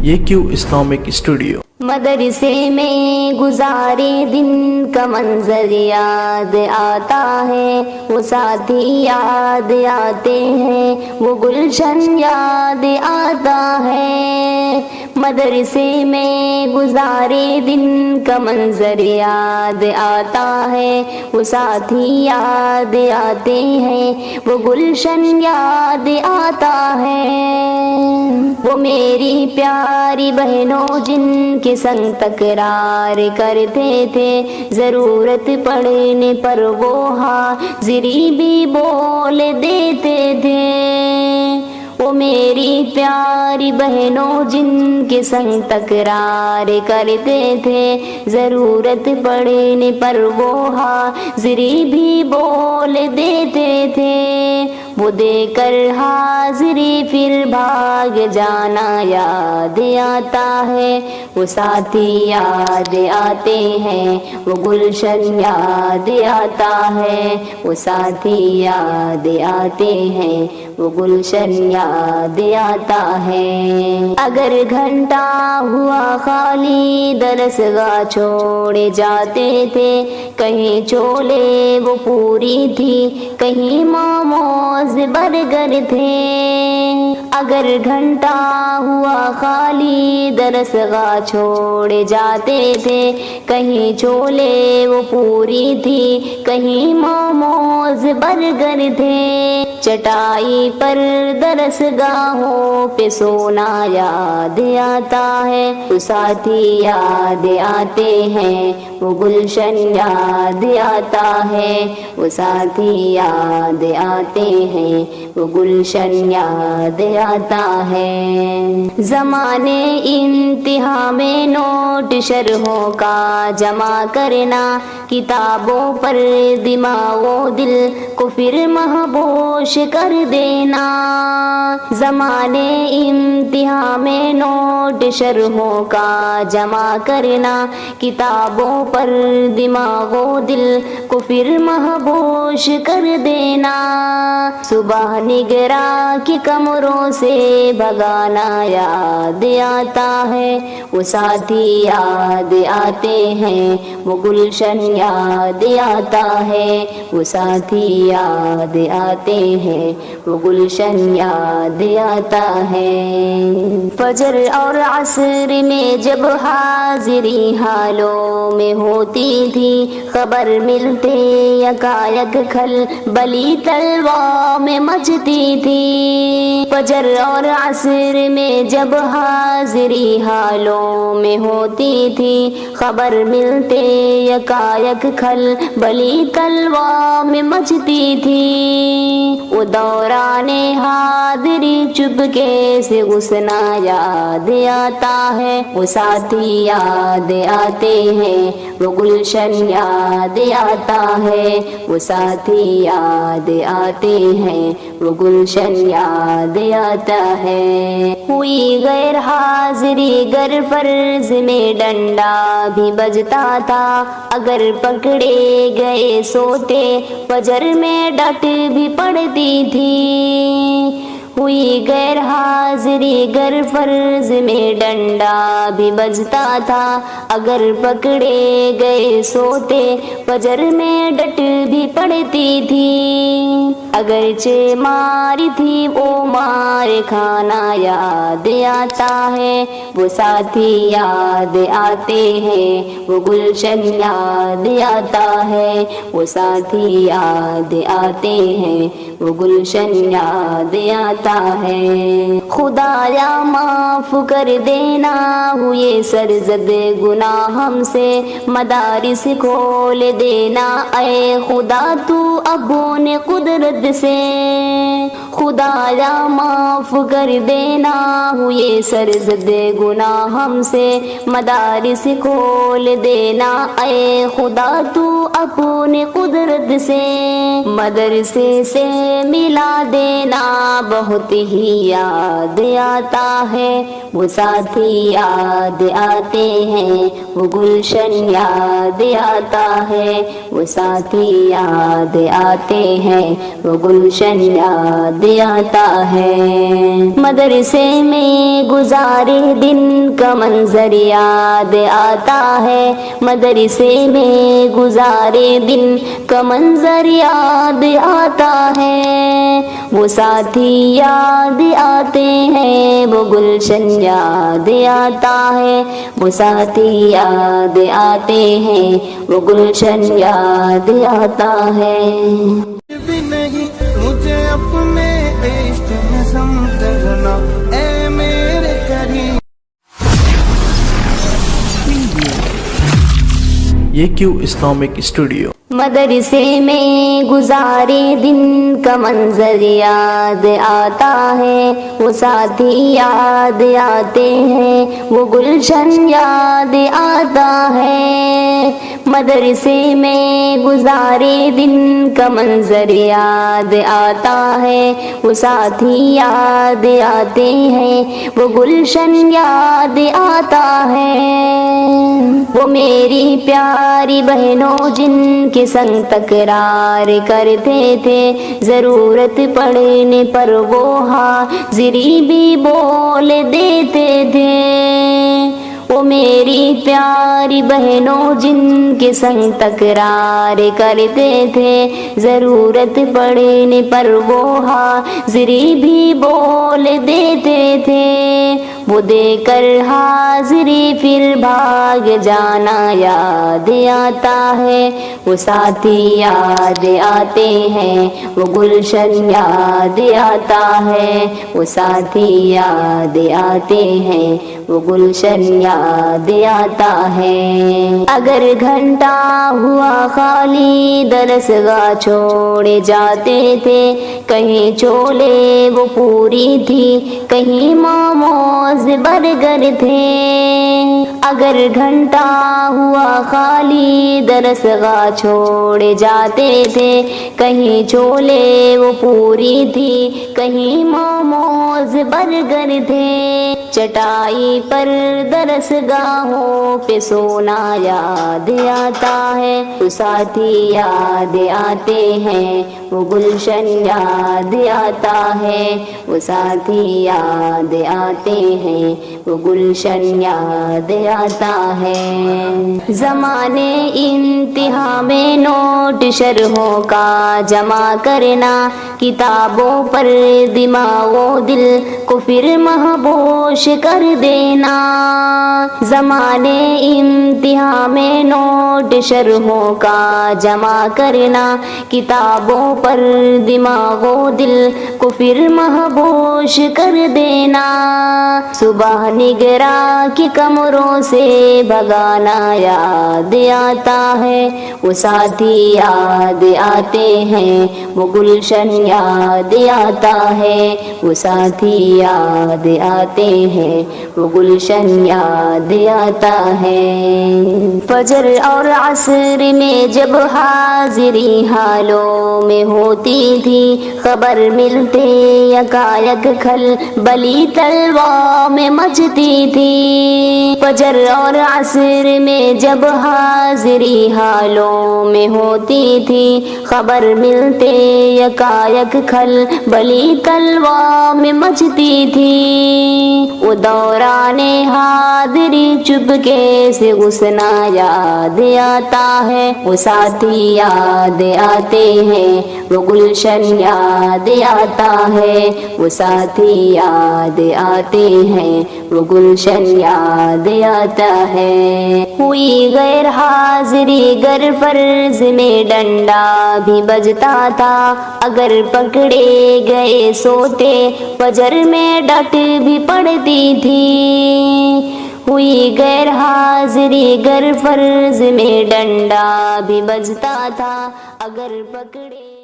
AQ Islamic studio. مدرسے میں گزارے دن کا منظر یاد آتا ہے، وہ ساتھی یاد آتے ہیں، وہ گلشن یاد آتا ہے۔ مدرسے میں گزارے دن کا منظر یاد آتا ہے، وہ ساتھی یاد آتے ہیں، وہ گلشن یاد آتا ہے۔ وہ میری پیاری بہنوں جن کے سنگ تکرار کرتے تھے، ضرورت پڑنے پر وہ حاضری بھی بول دیتے تھے۔ وہ میری پیاری بہنوں جن کے سنگ تکرار کرتے تھے، ضرورت پڑنے پر وہ حاضری بھی بول دیتے تھے۔ وہ دے کر حاضری پھر بھاگ جانا یاد آتا ہے، وہ ساتھی یاد آتے ہیں، وہ گلشن یاد آتا ہے، وہ ساتھی یاد آتے ہیں، وہ گلشن یاد آتا ہے۔ اگر گھنٹہ ہوا خالی درسگاہ چھوڑے جاتے تھے، کہیں چولے وہ پوری تھی، کہیں موموز برگر تھے۔ اگر گھنٹہ ہوا خالی درسگاہ چھوڑے جاتے تھے، کہیں چولے وہ پوری تھی، کہیں موموز برگر تھے۔ چٹائی پر درسگاہوں پہ سونا یاد آتا ہے، وہ ساتھی یاد آتے ہیں، وہ گلشن یاد آتا ہے، وہ ساتھی یاد آتے ہیں، وہ گلشن یاد آتا ہے۔ زمانے انتہا میں نوٹ شرحوں کا جمع کرنا، کتابوں پر دماغ و دل کو پھر مہبوش کر دینا۔ زمانے انتہا میں نوٹ شرحوں کا جمع کرنا، کتابوں پر دماغ و دل کو پھر مہبوش کر دینا۔ صبح نگراں کی کمروں سے بھگانا یاد آتا ہے، وہ ساتھی یاد آتے ہیں، وہ گلشن یاد آتا ہے، وہ ساتھی یاد آتے ہیں، وہ گلشن یاد آتا ہے۔ فجر اور عصر میں جب حاضری حالوں میں ہوتی تھی، خبر ملتے یکایک کھل بلی تلوار میں مچتی تھی۔ فجر اور عصر میں جب حاضری حالوں میں ہوتی تھی، خبر ملتے یکایک کھل بلی تلوار میں مچتی تھی۔ وہ دوران حاضری چپکے سے غصنا یاد آتا ہے، وہ ساتھی یاد آتے ہیں، وہ گلشن یاد آتا ہے، وہ ساتھی یاد آتے ہیں، وہ گلشن یاد آتا ہے۔ ہوئی غیر حاضری گر فرض میں ڈنڈا بھی بجتا تھا، اگر پکڑے گئے سوتے فجر میں ڈٹ بھی پڑتی تھی۔ ہوئی غیر حاضری گر فرض میں ڈنڈا بھی بجتا تھا، اگر پکڑے گئے سوتے فجر میں ڈٹ بھی پڑتی تھی۔ اگرچہ ماری تھی وہ مار کھانا یاد آتا ہے، وہ ساتھی یاد آتے ہیں، وہ گلشن یاد آتا ہے، وہ ساتھی یاد آتے ہیں، وہ گلشن یاد آتا ہے۔ خدایا معاف کر دینا ہوئے سرزد گناہ ہم سے، مدارس کھول دینا اے خدا تو ابون قدرت سے۔ خدایا معاف کر دینا ہوئے سرزد گناہ ہم سے، مدارس کھول دینا اے خدا تو اپنے قدرت سے۔ مدرسے سے ملا دینا بہت ہی یاد آتا ہے، وہ ساتھی یاد آتے ہیں، وہ گلشن یاد آتا ہے، وہ ساتھی یاد آتے ہیں، وہ گلشن یاد آتا ہے، مدرسے میں گزارے دن کا منظر یاد آتا ہے، مدرسے میں گزارے دن کا منظر یاد آتا ہے، وہ ساتھی یاد آتے ہیں، وہ گلشن یاد آتا ہے، وہ ساتھی یاد آتے ہیں، وہ گلشن یاد آتا ہے۔ بھی نہیں مجھے اپنے عشق میں سمجھنا اے میرے کریم۔ یہ کیوں اسلامک اسٹوڈیو۔ مدرسے میں گزارے دن کا منظر یاد آتا ہے، وہ ساتھی یاد آتے ہیں، وہ گلشن یاد آتا ہے، مدرسے میں گزارے دن کا منظر یاد آتا ہے، وہ ساتھی یاد آتے ہیں، وہ گلشن یاد آتا ہے، وہ میری پیاری بہنوں جن کے سنگ تکرار کرتے تھے، ضرورت پڑنے پر وہ حاضری بھی بول دیتے تھے، وہ میری پیاری بہنوں جن کے سنگ تکرار کرتے تھے، ضرورت پڑنے پر وہ حاضری بھی بول دیتے تھے، وہ دے کر حاضری پھر بھاگ جانا یاد آتا ہے، وہ ساتھی یاد آتے ہیں، وہ گلشن یاد آتا ہے، وہ ساتھی یاد آتے ہیں، وہ گلشن یاد آتا ہے، اگر گھنٹہ ہوا خالی درسگاہ چھوڑے جاتے تھے، کہیں چولے وہ پوری تھی، کہیں موموز برگر تھے، اگر گھنٹہ ہوا خالی درسگاہ چھوڑے جاتے تھے، کہیں چولے وہ پوری تھی، کہیں موموز برگر تھے، چٹائی پر درسگاہوں پہ سونا یاد آتا ہے، وہ ساتھی یاد آتے ہیں، وہ گلشن یاد آتا ہے، وہ ساتھی یاد آتے ہیں، وہ گلشن یاد آتا ہے، زمانے انتہا میں نوٹ شرحوں کا جمع کرنا، کتابوں پر دماغ و دل کو پھر مہبوش کر دینا، زمانے انتہا میں نوٹ شرحوں کا جمع کرنا، کتابوں پر دماغ و دل کو پھر مہبوش کر دینا، صبح نگراں کی کمروں سے بھگانا یاد آتا ہے، وہ ساتھی یاد آتے ہیں، وہ گلشن یاد آتا ہے، وہ ساتھی یاد آتے ہیں، وہ گلشن یاد آتا ہے، فجر اور عصر میں جب حاضری حالوں میں ہوتی تھی، خبر ملتے یکایک کھل بلی تلوار میں مچتی تھی، فجر اور عصر میں جب حاضری حالوں میں ہوتی تھی، خبر ملتے یکایک کھل بلی تلوار میں مچتی تھی، وہ دوران حاضری چپکے سے غصنا یاد آتا ہے، وہ ساتھی یاد آتے ہیں، وہ گلشن یاد آتا ہے، وہ ساتھی یاد آتے ہیں، وہ گلشن یاد آتا ہے، ہوئی غیر حاضری گر فرض میں ڈنڈا بھی بجتا تھا، اگر پکڑے گئے سوتے فجر میں ڈٹ بھی پڑتی تھی، ہوئی غیر حاضری گر فرض میں ڈنڈا بھی بجتا تھا، اگر پکڑے